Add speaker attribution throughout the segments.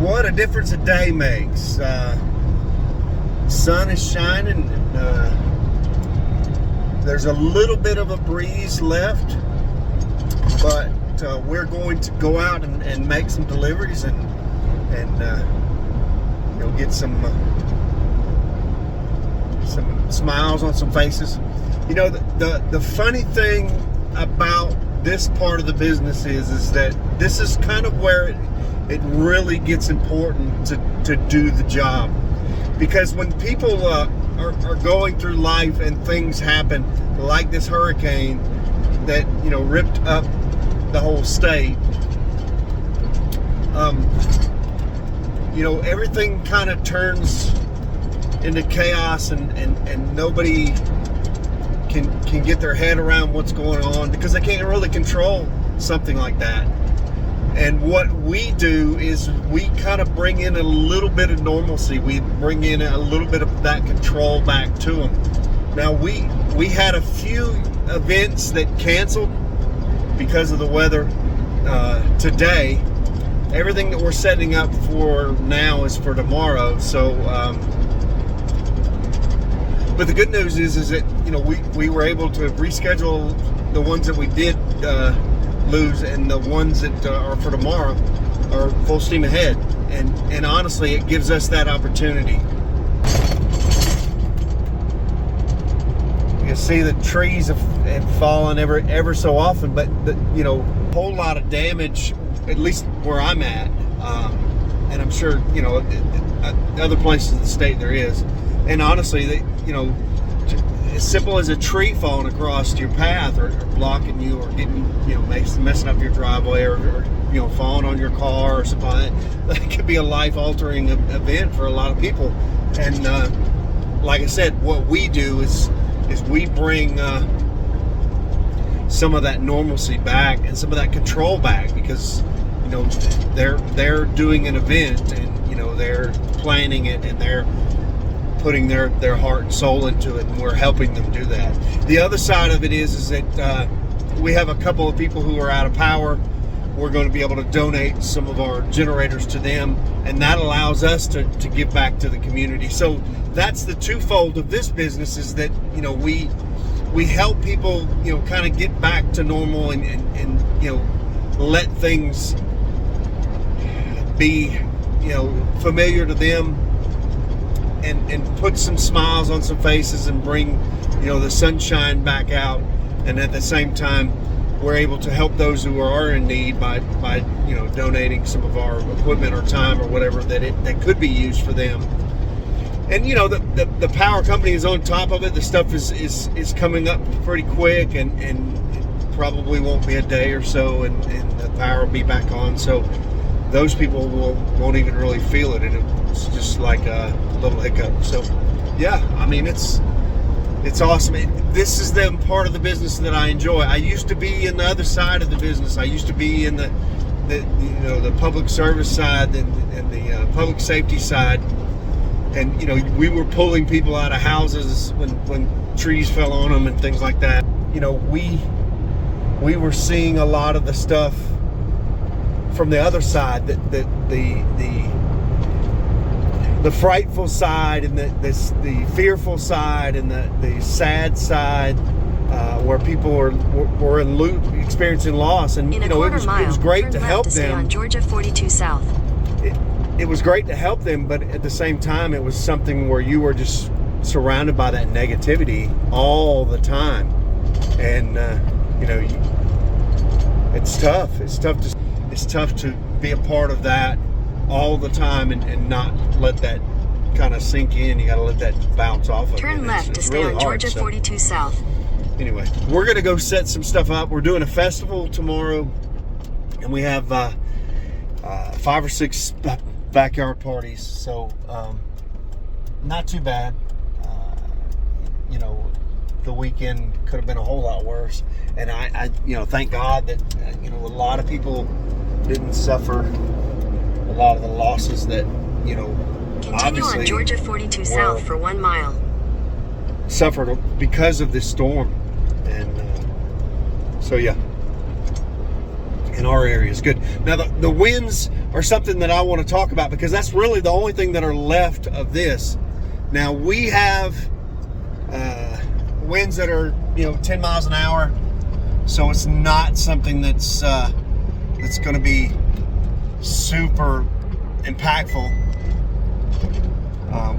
Speaker 1: What a difference a day makes. Sun is shining, and there's a little bit of a breeze left, but we're going to go out and make some deliveries and get some smiles on some faces. You know, the funny thing about this part of the business is that this is kind of where it really gets important to do the job, because when people are going through life and things happen like this hurricane that ripped up the whole state, everything kind of turns into chaos, and nobody can get their head around what's going on because they can't really control something like that. And what we do is we kind of bring in a little bit of normalcy. We bring in a little bit of that control back to them. Now, we had a few events that canceled because of the weather today. Everything that we're setting up for now is for tomorrow. So, but the good news is that we were able to reschedule the ones that we did lose, and the ones that are for tomorrow are full steam ahead. And honestly, it gives us that opportunity. You can see the trees have fallen ever so often, but a whole lot of damage, at least where I'm at, and I'm sure other places in the state there is. And honestly, as simple as a tree falling across your path or blocking you, or getting messing up your driveway, or falling on your car or something, that could be a life-altering event for a lot of people. And like I said, what we do is we bring some of that normalcy back and some of that control back, because they're doing an event, and they're planning it, and they're putting their heart and soul into it, and we're helping them do that. The other side of it is that we have a couple of people who are out of power. We're going to be able to donate some of our generators to them, and that allows us to give back to the community. So that's the twofold of this business, is that we help people kind of get back to normal, and let things be familiar to them, and put some smiles on some faces, and bring the sunshine back out. And at the same time, we're able to help those who are in need by donating some of our equipment or time or whatever that could be used for them. And the power company is on top of it. The stuff is coming up pretty quick, and it probably won't be a day or so, and the power will be back on. So those people won't even really feel it. It's just like a little hiccup. So yeah, I mean, it's awesome. This is the part of the business that I enjoy. I used to be in the other side of the business. I used to be in the public service side and the public safety side. And we were pulling people out of houses when trees fell on them and things like that. We were seeing a lot of the stuff from the other side, that the the frightful side and the fearful side and the sad side, where people were experiencing loss. And it was great to help them
Speaker 2: on Georgia 42 South.
Speaker 1: It was great to help them, but at the same time, it was something where you were just surrounded by that negativity all the time. And it's tough. It's tough to be a part of that all the time and not let that kind of sink in. You got to let that bounce off of you.
Speaker 2: Turn left to stay on Georgia 42 South.
Speaker 1: Anyway, we're gonna go set some stuff up. We're doing a festival tomorrow, and we have 5 or 6 backyard parties. So not too bad. The weekend could have been a whole lot worse, and I thank God that a lot of people didn't suffer a lot of the losses that
Speaker 2: Continue on Georgia 42 South for 1 mile.
Speaker 1: Suffered because of this storm. And so yeah, in our area is good. Now the winds are something that I want to talk about, because that's really the only thing that are left of this. Now we have winds that are 10 miles an hour, so it's not something that's going to be super impactful.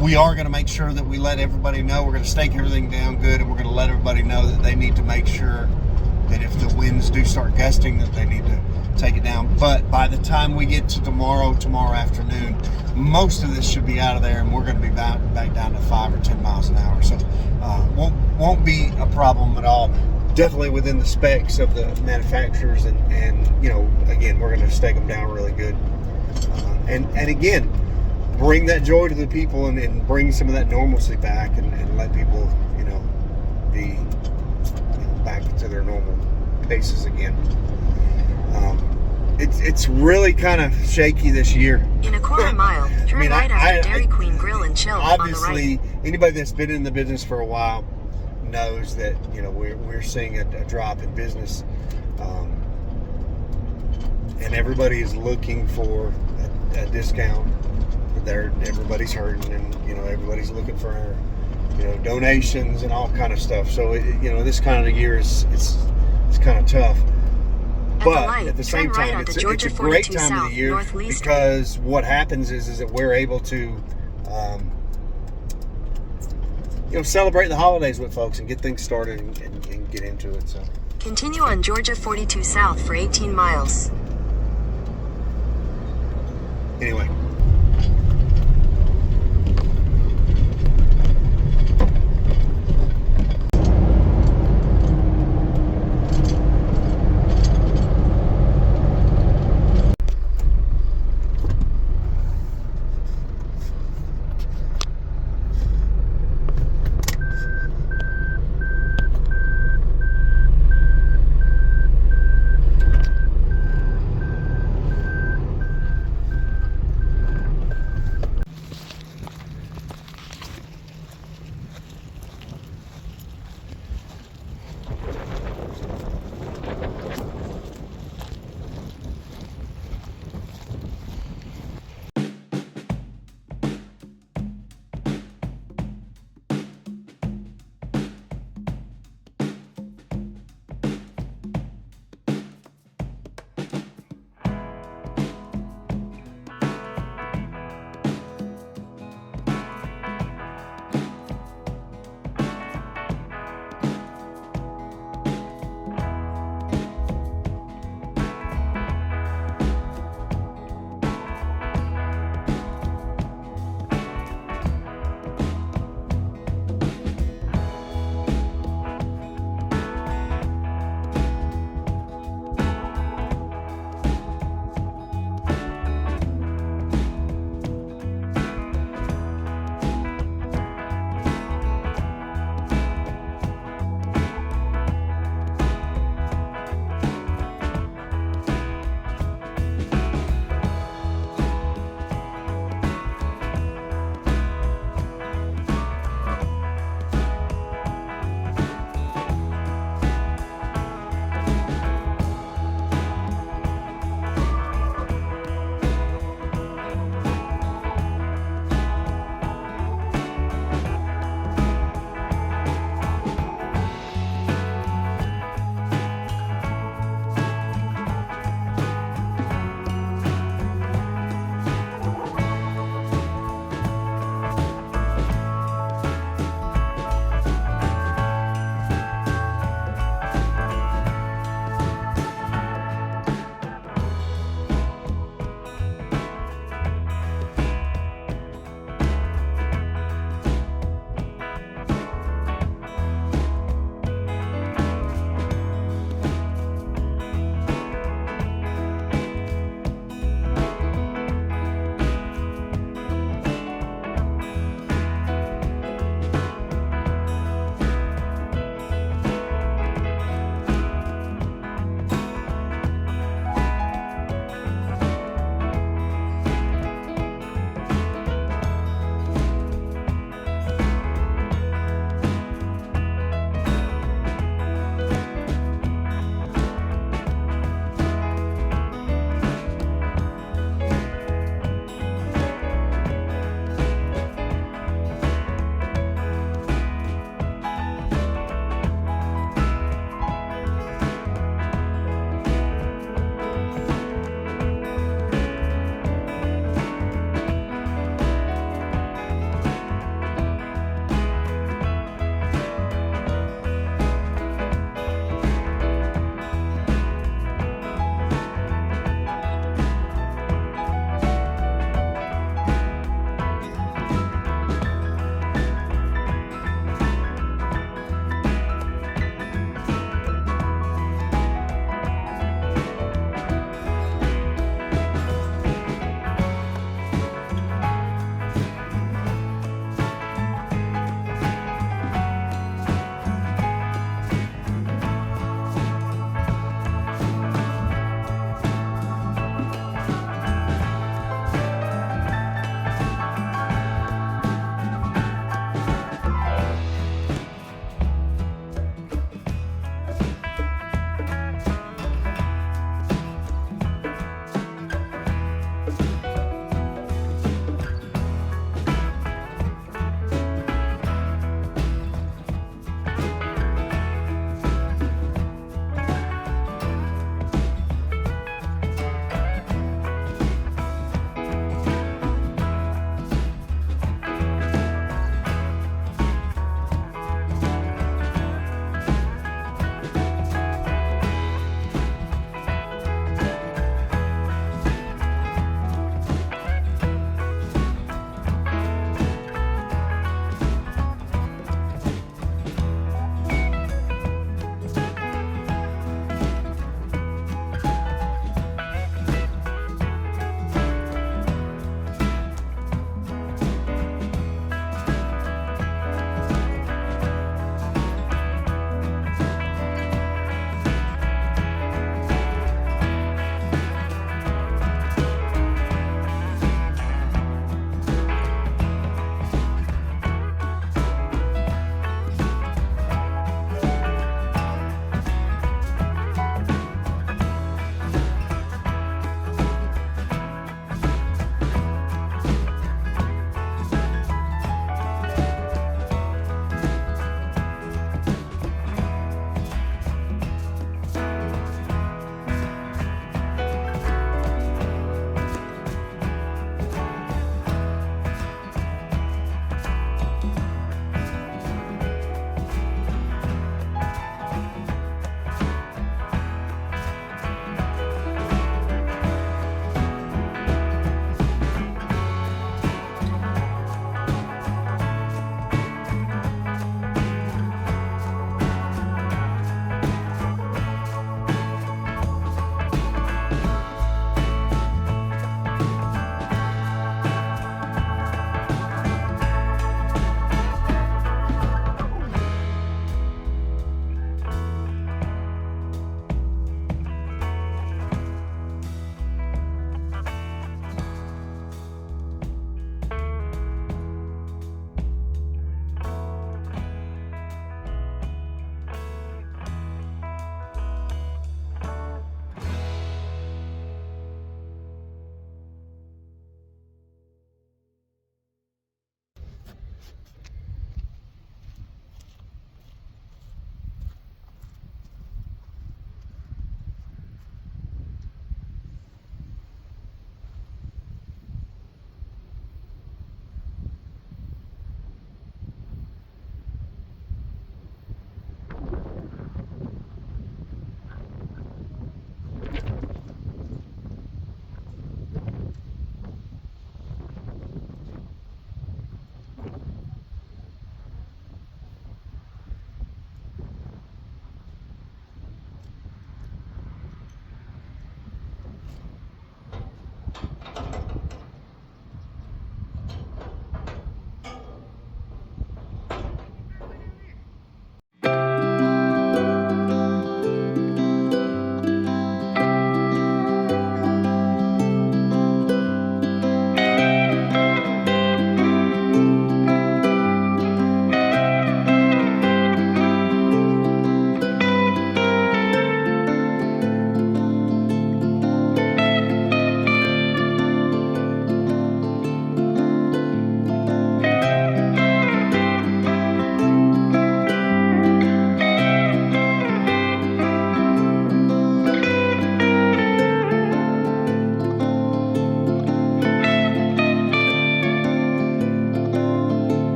Speaker 1: We are going to make sure that we let everybody know. We're going to stake everything down good, and we're going to let everybody know that they need to make sure that if the winds do start gusting, that they need to take it down. But by the time we get to tomorrow afternoon, most of this should be out of there, and we're going to be back down to 5 or 10 miles an hour. So won't be a problem at all. Definitely within the specs of the manufacturers, and again, we're going to stake them down really good. And again, bring that joy to the people, and bring some of that normalcy back, and let people be back to their normal paces again. It's really kind of shaky this year.
Speaker 2: In a quarter mile, turn right after Dairy Queen Grill and Chill on the right.
Speaker 1: Obviously, anybody that's been in the business for a while knows that we're seeing a drop in business, and everybody is looking for a discount. Everybody's hurting, and everybody's looking for donations and all kind of stuff. So this kind of year it's kind of tough. But at the same time, it's a great time of the year, because what happens is that we're able to celebrate the holidays with folks and get things started and get into it. So
Speaker 2: continue on Georgia 42 South for 18 miles.
Speaker 1: Anyway.